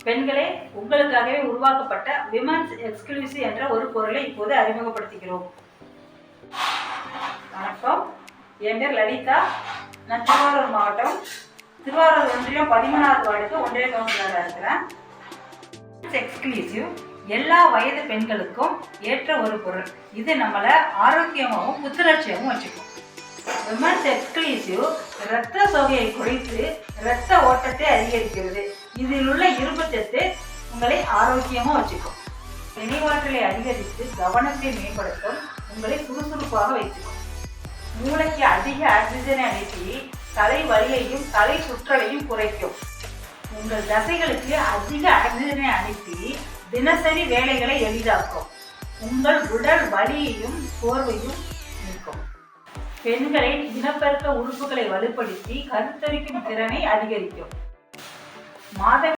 பெண்களே, உங்களுக்காகவே உருவாக்கப்பட்ட விமன்ஸ் எக்ஸ்க்ளூசிவ் என்ற ஒரு பொருளை இப்போது அறிமுகப்படுத்துகிறோம். வணக்கம், என் பேர் லலிதா. நான் திருவாரூர் மாவட்டம் திருவாரூர் ஒன்றியம் 13வது வார்டுக்கு ஒன்றிய கவுன்சிலராக இருக்கிறேன். எக்ஸ்க்ளூசிவ் எல்லா வயது பெண்களுக்கும் ஏற்ற ஒரு பொருள். இது நம்மளை ஆரோக்கியமாகவும் புத்துணர்ச்சியாகவும் வச்சுக்கும். விமன்ஸ் எக்ஸ்க்ளூசிவ் இரத்த சோகையை குறைத்து இரத்த ஓட்டத்தை அதிகரிக்கிறது. இதில் உள்ள இரும்புச்சத்து உங்களை ஆரோக்கியமாக வச்சுக்கும். நினைவாற்றலை அதிகரித்து கவனத்தை மேம்படுத்தும். உங்களை சுறுசுறுப்பாக வைத்துக்கும். மூளைக்கு அதிக ஆக்சிஜனை அனுப்பி தலை வலியையும் தலை சுற்றலையும் குறைக்கும். உங்கள் தசைகளுக்கு அதிக ஆக்சிஜனை அனுப்பி தினசரி வேலைகளை எளிதாக்கும். உங்கள் உடல் வலியையும் சோர்வையும் நீக்கும். பெண்களின் இனப்பெருக்க உறுப்புகளை வலுப்படுத்தி கருத்தரிக்கும் திறனை அதிகரிக்கும். மாத